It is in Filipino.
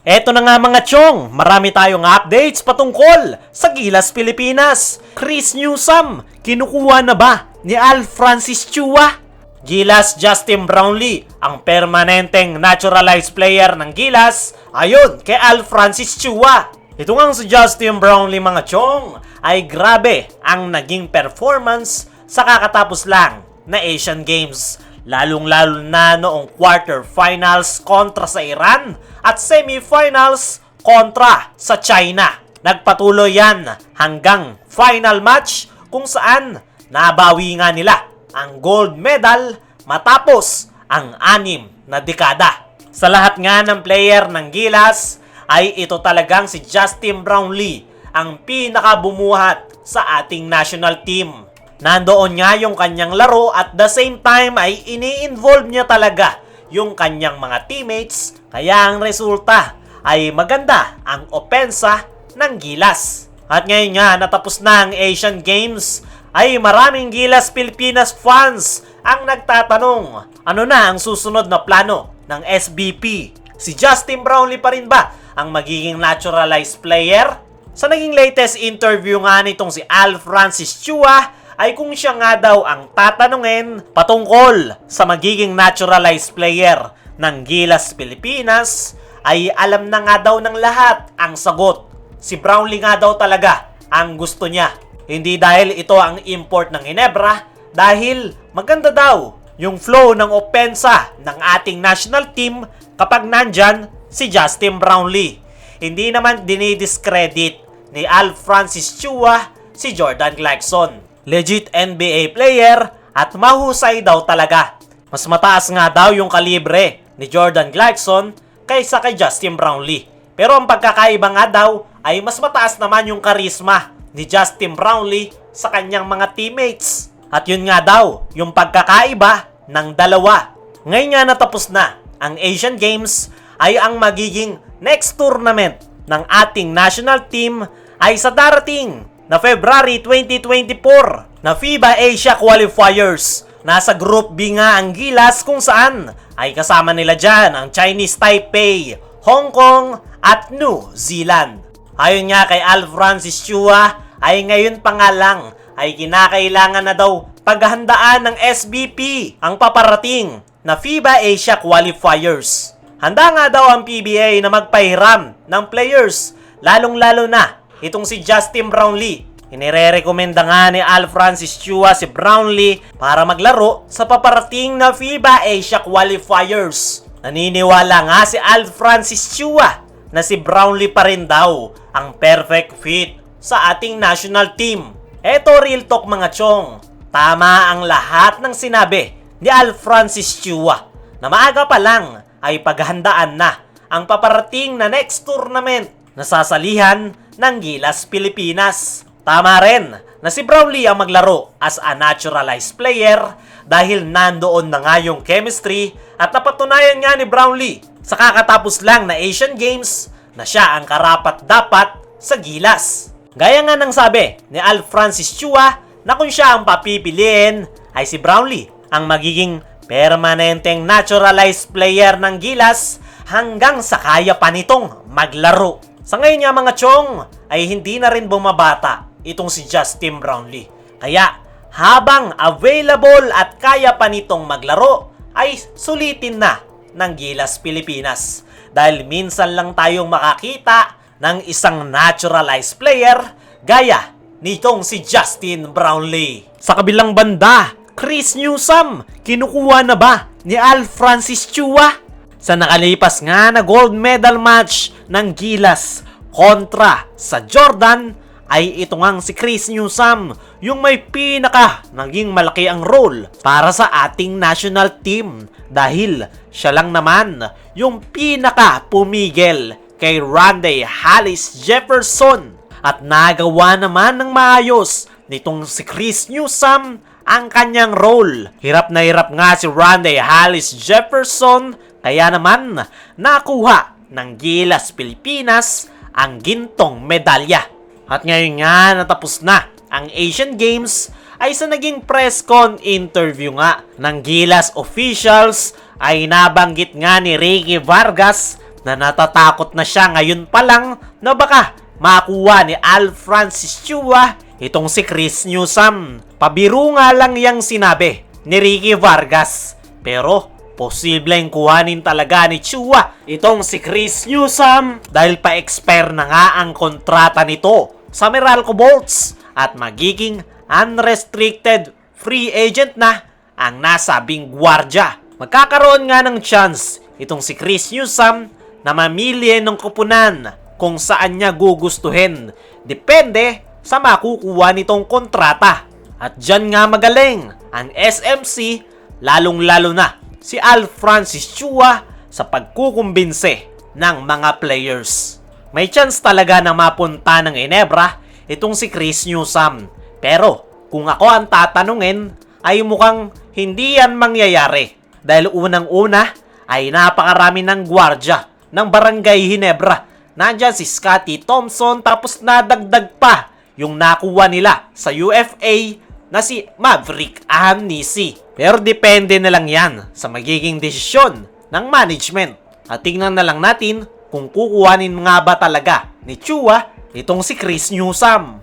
Eto na nga mga chong, marami tayong updates patungkol sa Gilas Pilipinas. Chris Newsome, kinukuha na ba ni Al Francis Chua? Gilas Justin Brownlee, ang permanenteng naturalized player ng Gilas, ayon kay Al Francis Chua. Ito nga si Justin Brownlee mga chong, ay grabe ang naging performance sa kakatapos lang na Asian Games. Lalong-lalo na noong quarterfinals kontra sa Iran at semifinals kontra sa China. Nagpatuloy yan hanggang final match kung saan nabawi nga nila ang gold medal matapos ang 6 na dekada. Sa lahat nga ng player ng Gilas ay ito talagang si Justin Brownlee ang pinakabumuhat sa ating national team. Nandoon nga yung kanyang laro at the same time ay ini-involve niya talaga yung kanyang mga teammates, kaya ang resulta ay maganda ang opensa ng Gilas. At ngayon nga natapos na ang Asian Games ay maraming Gilas Pilipinas fans ang nagtatanong, ano na ang susunod na plano ng SBP? Si Justin Brownlee pa rin ba ang magiging naturalized player? Sa naging latest interview nga nitong si Al Francis Chua ay kung siya nga daw ang tatanungin patungkol sa magiging naturalized player ng Gilas Pilipinas, ay alam na nga daw ng lahat ang sagot. Si Brownlee nga daw talaga ang gusto niya. Hindi dahil ito ang import ng Ginebra, dahil maganda daw yung flow ng opensa ng ating national team kapag nandyan si Justin Brownlee. Hindi naman dinidiscredit ni Al Francis Chua si Jordan Clarkson. Legit NBA player at mahusay daw talaga. Mas mataas nga daw yung kalibre ni Jordan Clarkson kaysa kay Justin Brownlee. Pero ang pagkakaiba nga daw ay mas mataas naman yung karisma ni Justin Brownlee sa kanyang mga teammates. At yun nga daw yung pagkakaiba ng dalawa. Ngayon nga natapos na ang Asian Games, ay ang magiging next tournament ng ating national team ay sa darating na February 2024 na FIBA Asia Qualifiers. Nasa Group B nga ang Gilas kung saan ay kasama nila dyan ang Chinese Taipei, Hong Kong at New Zealand. Ayon nga kay Al Francis Chua ay ngayon pa nga lang ay kinakailangan na daw paghandaan ng SBP ang paparating na FIBA Asia Qualifiers. Handa nga daw ang PBA na magpahiram ng players, lalong-lalo na itong si Justin Brownlee. Inire-rekomenda nga ni Al Francis Chua si Brownlee para maglaro sa paparating na FIBA Asia Qualifiers. Naniniwala nga si Al Francis Chua na si Brownlee pa rin daw ang perfect fit sa ating national team. Eto real talk mga chong, tama ang lahat ng sinabi ni Al Francis Chua na maaga pa lang ay paghandaan na ang paparating na next tournament na sasalihan ng Gilas Pilipinas. Tama rin na si Brownlee ang maglaro as a naturalized player dahil nandoon na nga yung chemistry at napatunayan nga ni Brownlee sa kakatapos lang na Asian Games na siya ang karapat-dapat sa Gilas. Gaya nga ng sabi ni Al Francis Chua na kung siya ang papipiliin ay si Brownlee ang magiging permanenteng naturalized player ng Gilas hanggang sa kaya pa nitong maglaro. Sa ngayon nga mga chong ay hindi na rin bumabata itong si Justin Brownlee. Kaya habang available at kaya pa nitong maglaro ay sulitin na ng Gilas Pilipinas. Dahil minsan lang tayong makakita ng isang naturalized player gaya nitong si Justin Brownlee. Sa kabilang banda, Chris Newsome, kinukuha na ba ni Al Francis Chua? Sa nakalipas nga na gold medal match ng Gilas kontra sa Jordan, ay ito ngang si Chris Newsome yung may pinaka naging malaki ang role para sa ating national team dahil siya lang naman yung pinaka pumigil kay Randy Hollis Jefferson at nagawa naman ng maayos nitong si Chris Newsome ang kanyang role. Hirap na hirap nga si Randy Hollis Jefferson, kaya naman nakuha ng Gilas Pilipinas ang gintong medalya. At ngayon nga natapos na ang Asian Games ay sa naging press con interview nga ng Gilas officials ay nabanggit nga ni Ricky Vargas na natatakot na siya ngayon pa lang na baka makuha ni Al Francis Chua itong si Chris Newsome. Pabiro nga lang yang sinabi ni Ricky Vargas, pero posibleng kuhanin talaga ni Chua itong si Chris Newsome dahil pa-expire na nga ang kontrata nito sa Meralco Bolts at magiging unrestricted free agent na ang nasabing gwardya. Magkakaroon nga ng chance itong si Chris Newsome na mamili ng kupunan kung saan niya gugustuhin. Depende sa makukuha nitong kontrata. At dyan nga magaling ang SMC, lalong-lalo na si Al Francis Chua sa pagkukumbinse ng mga players. May chance talaga na mapunta ng Ginebra itong si Chris Newsome. Pero kung ako ang tatanungin, ay mukhang hindi yan mangyayari. Dahil unang-una ay napakarami ng gwardya ng Barangay Ginebra. Nandyan si Scottie Thompson, tapos nadagdag pa yung nakuha nila sa UFA na si Maverick Amnisi. Pero depende na lang yan sa magiging desisyon ng management. At tingnan na lang natin kung kukuhanin nga ba talaga ni Chua itong si Chris Newsome.